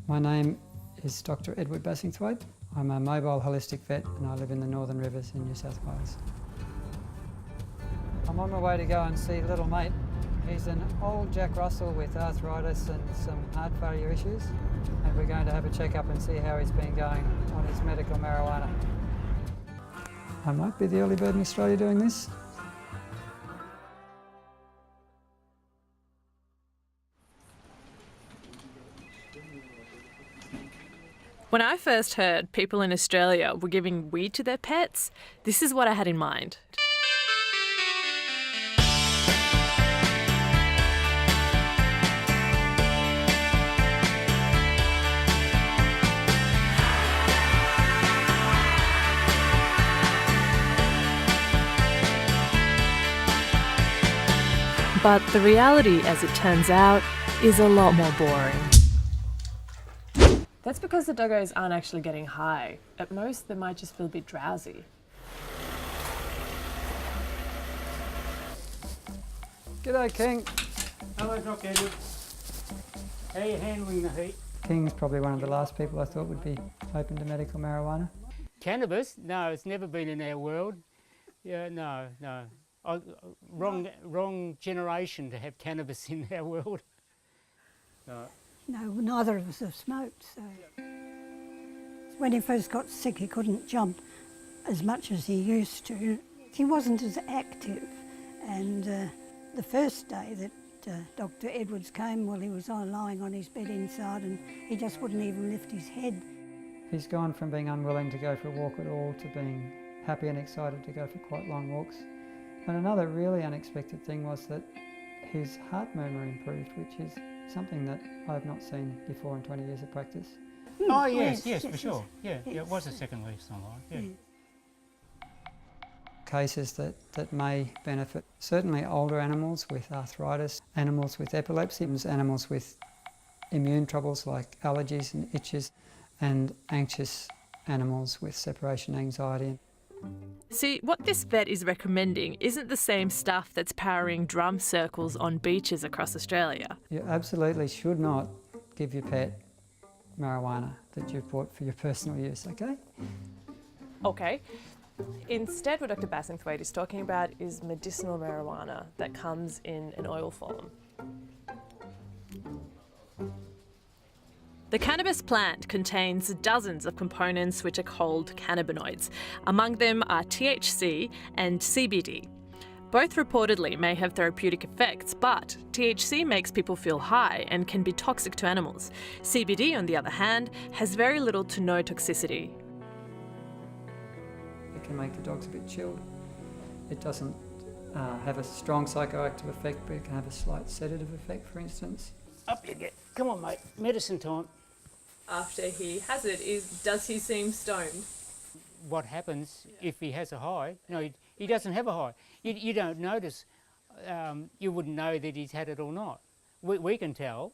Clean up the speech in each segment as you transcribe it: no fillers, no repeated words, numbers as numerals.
My name is Dr. Edward Bassingthwaite. I'm a mobile holistic vet and I live in the Northern Rivers in New South Wales. I'm on my way to go and see little mate. He's an old Jack Russell with arthritis and some heart failure issues, and we're going to have a check-up and see how he's been going on his medical marijuana. I might be the early bird in Australia doing this. When I first heard people in Australia were giving weed to their pets, this is what I had in mind. But the reality, as it turns out, is a lot more boring. That's because the doggos aren't actually getting high. At most, they might just feel a bit drowsy. G'day, King. Hello, Dr. Edward. How are you handling the heat? King's probably one of the last people I thought would be open to medical marijuana. Cannabis? No, it's never been in our world. Yeah, no. Wrong generation to have cannabis in our world. No, neither of us have smoked, so. When he first got sick, he couldn't jump as much as he used to. He wasn't as active, and the first day that Dr. Edwards came, well, he was lying on his bed inside and he just wouldn't even lift his head. He's gone from being unwilling to go for a walk at all to being happy and excited to go for quite long walks. And another really unexpected thing was that his heart murmur improved, which is something that I've not seen before in 20 years of practice. Oh, yes, for sure. Yeah, it was a second leaf sunlight, yeah. Cases that may benefit, certainly older animals with arthritis, animals with epilepsy, animals with immune troubles like allergies and itches, and anxious animals with separation anxiety. See, what this vet is recommending isn't the same stuff that's powering drum circles on beaches across Australia. You absolutely should not give your pet marijuana that you've bought for your personal use, okay? Okay. Instead, what Dr. Bassingthwaite is talking about is medicinal marijuana that comes in an oil form. The cannabis plant contains dozens of components which are called cannabinoids. Among them are THC and CBD. Both reportedly may have therapeutic effects, but THC makes people feel high and can be toxic to animals. CBD, on the other hand, has very little to no toxicity. It can make the dogs a bit chilled. It doesn't have a strong psychoactive effect, but it can have a slight sedative effect, for instance. Up you get. Come on, mate. Medicine time. After he has it, does he seem stoned? What happens if he has a high? No, he doesn't have a high. You don't notice. You wouldn't know that he's had it or not. We can tell,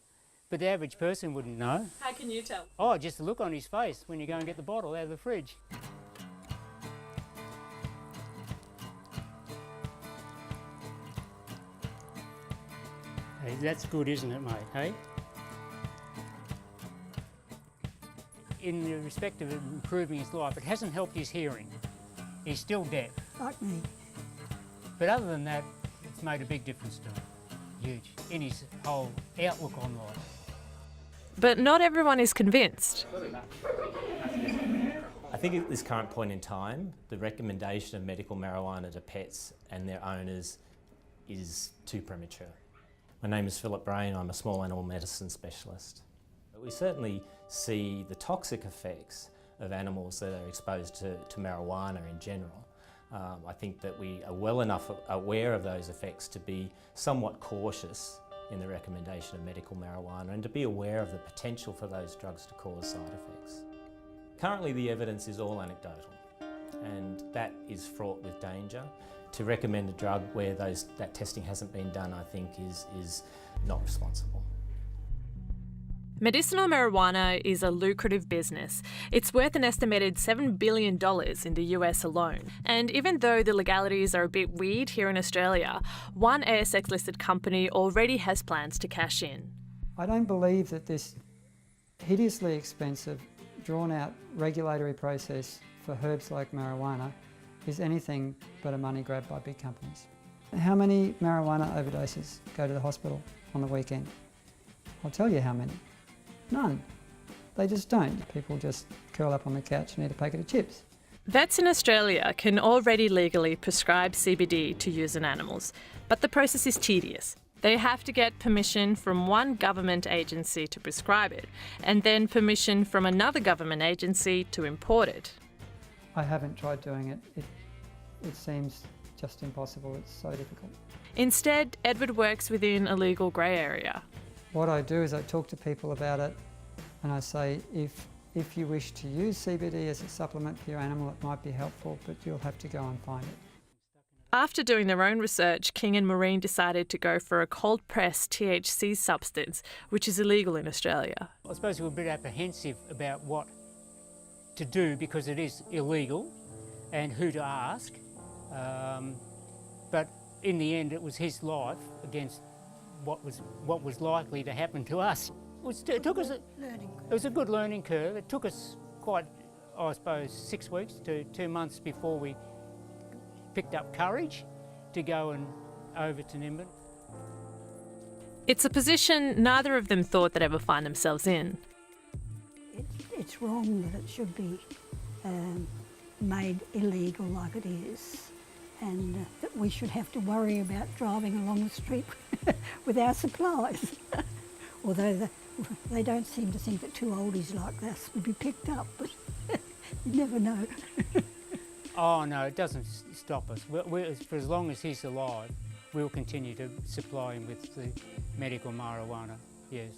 but the average person wouldn't know. How can you tell? Oh, just the look on his face when you go and get the bottle out of the fridge. Hey, that's good, isn't it, mate? Hey? In the respect of improving his life, it hasn't helped his hearing. He's still deaf. Like me. But other than that, it's made a big difference to him. Huge. In his whole outlook on life. But not everyone is convinced. I think at this current point in time, the recommendation of medical marijuana to pets and their owners is too premature. My name is Philip Brain, I'm a small animal medicine specialist. We certainly see the toxic effects of animals that are exposed to marijuana in general. I think that we are well enough aware of those effects to be somewhat cautious in the recommendation of medical marijuana and to be aware of the potential for those drugs to cause side effects. Currently the evidence is all anecdotal and that is fraught with danger. To recommend a drug where that testing hasn't been done, I think is not responsible. Medicinal marijuana is a lucrative business. It's worth an estimated $7 billion in the US alone. And even though the legalities are a bit weird here in Australia, one ASX-listed company already has plans to cash in. I don't believe that this hideously expensive, drawn-out regulatory process for herbs like marijuana is anything but a money grab by big companies. How many marijuana overdoses go to the hospital on the weekend? I'll tell you how many. None. They just don't. People just curl up on the couch and eat a packet of chips. Vets in Australia can already legally prescribe CBD to use in animals, but the process is tedious. They have to get permission from one government agency to prescribe it, and then permission from another government agency to import it. I haven't tried doing it. It seems just impossible. It's so difficult. Instead, Edward works within a legal grey area. What I do is I talk to people about it and I say, if you wish to use CBD as a supplement for your animal, it might be helpful, but you'll have to go and find it. After doing their own research, King and Maureen decided to go for a cold-pressed THC substance, which is illegal in Australia. I suppose we were a bit apprehensive about what to do because it is illegal and who to ask. But in the end, it was his life against what was likely to happen to us. It took us. It was a good learning curve. It took us quite, I suppose, 6 weeks to 2 months before we picked up courage to go and over to Nimbin. It's a position neither of them thought they'd ever find themselves in. It's wrong that it should be made illegal like it is, and that we should have to worry about driving along the street with our supplies. Although they don't seem to think that two oldies like this would be picked up, but you never know. Oh no, it doesn't stop us. For as long as he's alive, we'll continue to supply him with the medical marijuana, yes.